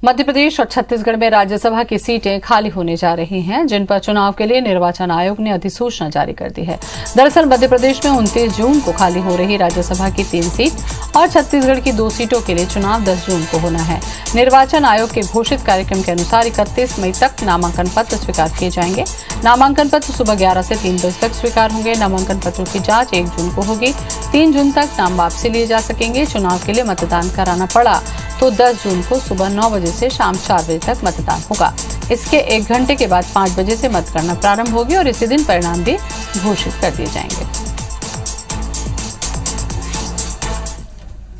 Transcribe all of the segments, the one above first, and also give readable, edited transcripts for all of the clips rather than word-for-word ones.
मध्य प्रदेश और छत्तीसगढ़ में राज्यसभा की सीटें खाली होने जा रही हैं, जिन पर चुनाव के लिए निर्वाचन आयोग ने अधिसूचना जारी कर दी है। दरअसल मध्य प्रदेश में 29 जून को खाली हो रही राज्यसभा की 3 सीट और छत्तीसगढ़ की 2 सीटों के लिए चुनाव 10 जून को होना है। निर्वाचन आयोग के घोषित कार्यक्रम के अनुसार 31 मई तक नामांकन पत्र स्वीकार किए जाएंगे। नामांकन पत्र सुबह 11 से 3 बजे तक स्वीकार होंगे। नामांकन पत्रों की जांच 1 जून को होगी। 3 जून तक नाम वापसी लिए जा सकेंगे। चुनाव के लिए मतदान कराना पड़ा तो 10 जून को सुबह 9 बजे से शाम 4 बजे तक मतदान होगा। इसके 1 घंटे के बाद 5 बजे से मतगणना प्रारंभ होगी और इसी दिन परिणाम भी घोषित कर दिए जाएंगे।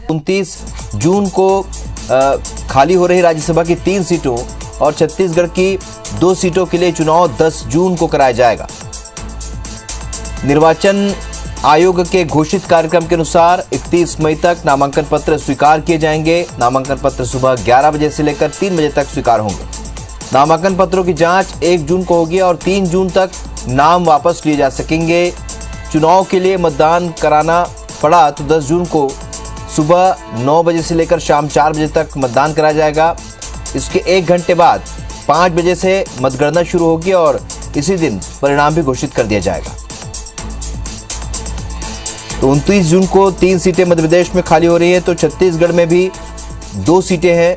29 जून को खाली हो रही राज्यसभा की 3 सीटों और छत्तीसगढ़ की 2 सीटों के लिए चुनाव 10 जून को कराया जाएगा। निर्वाचन आयोग के घोषित कार्यक्रम के अनुसार 31 मई तक नामांकन पत्र स्वीकार किए जाएंगे। नामांकन पत्र सुबह 11 बजे से लेकर 3 बजे तक स्वीकार होंगे। नामांकन पत्रों की जांच 1 जून को होगी और 3 जून तक नाम वापस लिए जा सकेंगे। चुनाव के लिए मतदान कराना पड़ा तो 10 जून को सुबह 9 बजे से लेकर शाम 4 बजे तक मतदान कराया जाएगा। इसके 1 घंटे बाद 5 बजे से मतगणना शुरू होगी और इसी दिन परिणाम भी घोषित कर दिया जाएगा। तो 29 जून को 3 सीटें मध्य प्रदेश में खाली हो रही है, तो छत्तीसगढ़ में भी 2 सीटें हैं।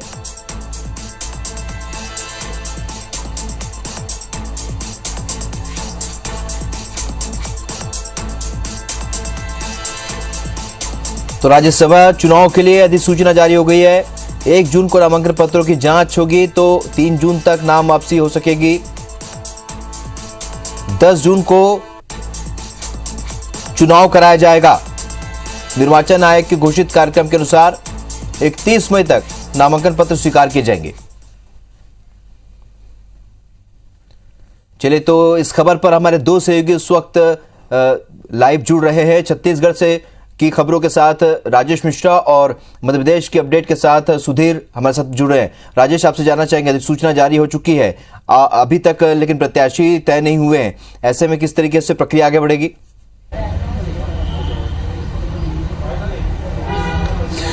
तो राज्यसभा चुनाव के लिए अधिसूचना जारी हो गई है। 1 जून को नामांकन पत्रों की जांच होगी तो 3 जून तक नाम वापसी हो सकेगी। 10 जून को चुनाव कराया जाएगा। निर्वाचन आयोग के घोषित कार्यक्रम के अनुसार 31 मई तक नामांकन पत्र स्वीकार किए जाएंगे। चलिए, तो इस खबर पर हमारे 2 सहयोगी इस वक्त लाइव जुड़ रहे हैं। छत्तीसगढ़ से की खबरों के साथ राजेश मिश्रा और मध्य प्रदेश की अपडेट के साथ सुधीर हमारे साथ जुड़ रहे हैं। राजेश, आपसे जानना चाहेंगे, अधिसूचना जारी हो चुकी है अभी तक, लेकिन प्रत्याशी तय नहीं हुए हैं। ऐसे में किस तरीके से प्रक्रिया आगे बढ़ेगी?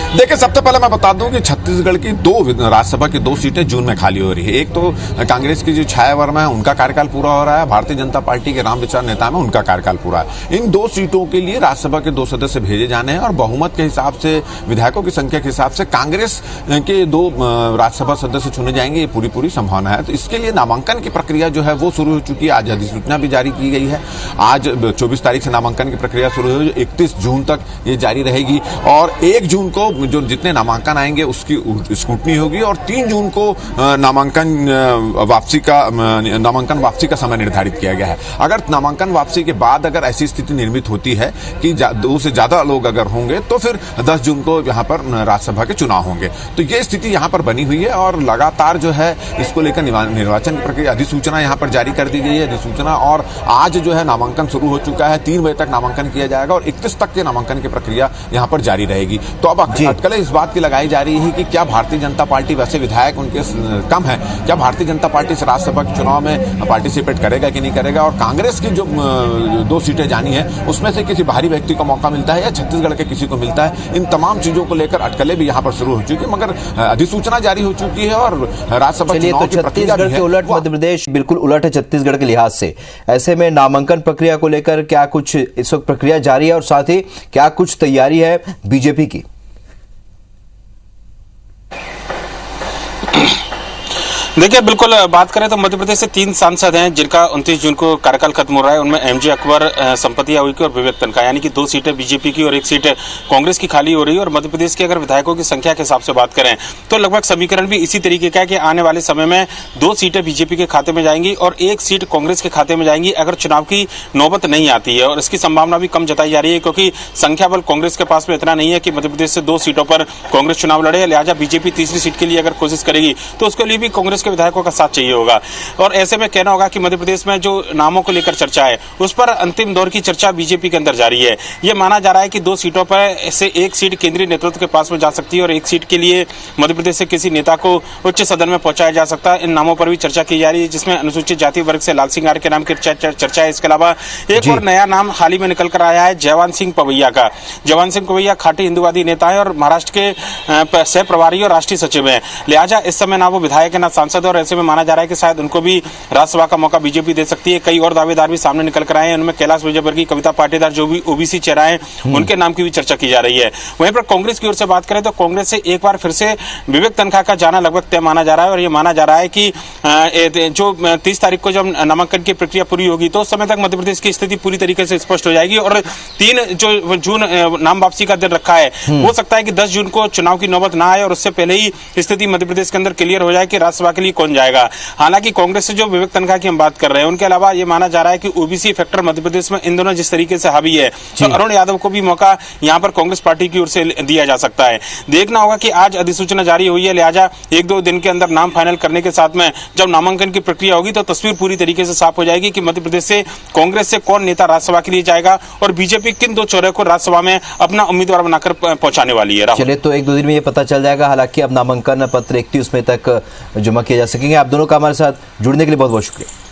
देखिए, सबसे पहले मैं बता दूं कि छत्तीसगढ़ की 2 राज्यसभा की 2 सीटें जून में खाली हो रही है। एक तो कांग्रेस की जो छाया वर्मा है, उनका कार्यकाल पूरा हो रहा है। भारतीय जनता पार्टी के रामविचार नेता में उनका कार्यकाल पूरा है। इन 2 सीटों के लिए राज्यसभा के 2 सदस्य भेजे जाने हैं और बहुमत के हिसाब से, विधायकों की संख्या के हिसाब से कांग्रेस के 2 राज्यसभा सदस्य चुने जाएंगे। ये पूरी संभावना है। तो इसके लिए नामांकन की प्रक्रिया जो है वो शुरू हो चुकी है। आज अधिसूचना भी जारी की गई है। आज 24 तारीख से नामांकन की प्रक्रिया शुरू हुई, 31 जून तक ये जारी रहेगी और 1 जून को जो जितने नामांकन आएंगे उसकी स्क्रूटनी होगी और 3 जून को नामांकन वापसी का समय निर्धारित किया गया है। अगर नामांकन वापसी के बाद अगर ऐसी स्थिति निर्मित होती है कि 2 से ज्यादा लोग अगर होंगे तो फिर 10 जून को यहाँ पर राज्यसभा के चुनाव होंगे। तो ये स्थिति यहाँ पर बनी हुई है और लगातार जो है इसको लेकर निर्वाचन की प्रक्रिया, अधिसूचना यहाँ पर जारी कर दी गई है। अधिसूचना और आज जो है नामांकन शुरू हो चुका है। 3 बजे तक नामांकन किया जाएगा और 31 तक के नामांकन की प्रक्रिया यहाँ पर जारी रहेगी। तो अब अटकलें इस बात की लगाई जा रही है कि क्या भारतीय जनता पार्टी, वैसे विधायक उनके कम है, क्या भारतीय जनता पार्टी इस राज्यसभा के चुनाव में पार्टिसिपेट करेगा कि नहीं करेगा, और कांग्रेस की जो 2 सीटें जानी है उसमें से किसी बाहरी व्यक्ति को मौका मिलता है या छत्तीसगढ़ के किसी को मिलता है। इन तमाम चीजों को लेकर अटकलें भी यहाँ पर शुरू हो चुकी है, मगर अधिसूचना जारी हो चुकी है और राज्यसभा चुनाव की प्रक्रिया के उलट मध्य प्रदेश बिल्कुल उलट है छत्तीसगढ़ के लिहाज से। ऐसे में नामांकन प्रक्रिया को लेकर क्या कुछ इस वक्त प्रक्रिया जारी है और साथ ही क्या कुछ तैयारी है बीजेपी की? देखिए, बिल्कुल बात करें तो मध्य प्रदेश से 3 सांसद हैं जिनका 29 जून को कार्यकाल खत्म हो रहा है। उनमें एमजे अकबर, संपत्ति यावी की और विवेक तनखा, यानी कि 2 सीटें बीजेपी की और 1 सीट कांग्रेस की खाली हो रही है। और मध्य प्रदेश के अगर विधायकों की संख्या के हिसाब से बात करें तो लगभग समीकरण भी इसी तरीके का है कि आने वाले समय में 2 सीटें बीजेपी के खाते में जाएंगी और 1 सीट कांग्रेस के खाते में जाएंगी अगर चुनाव की नौबत नहीं आती है। और इसकी संभावना भी कम जताई जा रही है क्योंकि संख्या बल कांग्रेस के पास में इतना नहीं है कि मध्य प्रदेश से 2 सीटों पर कांग्रेस चुनाव लड़े। लिहाजा बीजेपी तीसरी सीट के लिए अगर कोशिश करेगी तो उसके लिए भी कांग्रेस के विधायकों का साथ चाहिए होगा। और ऐसे में कहना होगा कि मध्य प्रदेश में जो नामों को लेकर चर्चा है उस पर अंतिम दौर की चर्चा बीजेपी के अंदर जारी है। ये माना जा रहा है कि 2 सीटों पर से एक सीट केंद्रीय नेतृत्व के पास में जा सकती है और एक सीट के लिए मध्य प्रदेश से किसी नेता को उच्च सदन में पहुंचाया जा सकता है। इन नामों पर भी चर्चा की जा रही है, जिसमें अनुसूचित जाति वर्ग से लाल सिंह आर्य के नाम की चर्चा है। इसके अलावा एक और नया नाम हाल ही में निकल कर आया है जयवान सिंह पवैया का। जयवान सिंह पवैया खाटी हिंदूवादी नेता है और महाराष्ट्र के सह प्रभारी और राष्ट्रीय सचिव हैं। लिहाजा इस समय ना वो विधायक है ना सांसद, और ऐसे में माना जा रहा है कि शायद उनको भी राज्यसभा का मौका बीजेपी दे सकती है। कई और दावेदार भी सामने निकल कर आए हैं, उनमें कैलाश विजयवर्गीय, कविता पाटीदार, जो भी ओबीसी चेहरा है उनके नाम की भी चर्चा की जा रही है। वहीं पर कांग्रेस की ओर से बात करें तो कांग्रेस से एक बार फिर से विवेक तनखा का जाना लगभग तय माना जा रहा है और ये माना जा रहा है कि जो 30 तारीख को जब नामांकन की प्रक्रिया पूरी होगी तो उस समय तक मध्य प्रदेश की स्थिति पूरी तरीके से स्पष्ट हो जाएगी और 3 जो जून नाम वापसी का दिन रखा है हो सकता है कि 10 जून को चुनाव की नौबत ना आए और उससे पहले ही स्थिति मध्य प्रदेश के अंदर क्लियर हो जाए कि राज्यसभा के लिए कौन जाएगा। हालांकि कांग्रेस से जो विवेक तनखा की हम बात कर रहे हैं उनके अलावा ये माना जा रहा है कि ओबीसी फैक्टर मध्य प्रदेश में इन दोनों जिस तरीके से हावी है तो अरुण यादव को भी मौका यहाँ पर कांग्रेस पार्टी की ओर से दिया जा सकता है। देखना होगा कि आज अधिसूचना जारी हुई है, लिहाजा 1-2 दिन के अंदर नाम फाइनल करने के साथ में जब नामांकन की प्रक्रिया होगी तो तस्वीर पूरी तरीके से साफ हो जाएगी कि मध्य प्रदेश से कांग्रेस से कौन नेता राज्यसभा के लिए जाएगा और बीजेपी किन 2 चेहरों को राज्यसभा में अपना उम्मीदवार बनाकर पहुंचाने वाली है। चलिए, तो 1-2 दिन में ये पता चल जाएगा। हालांकि अब नामांकन पत्र 31 मई तक जमा किए जा सकेंगे। आप दोनों का हमारे साथ जुड़ने के लिए बहुत बहुत शुक्रिया।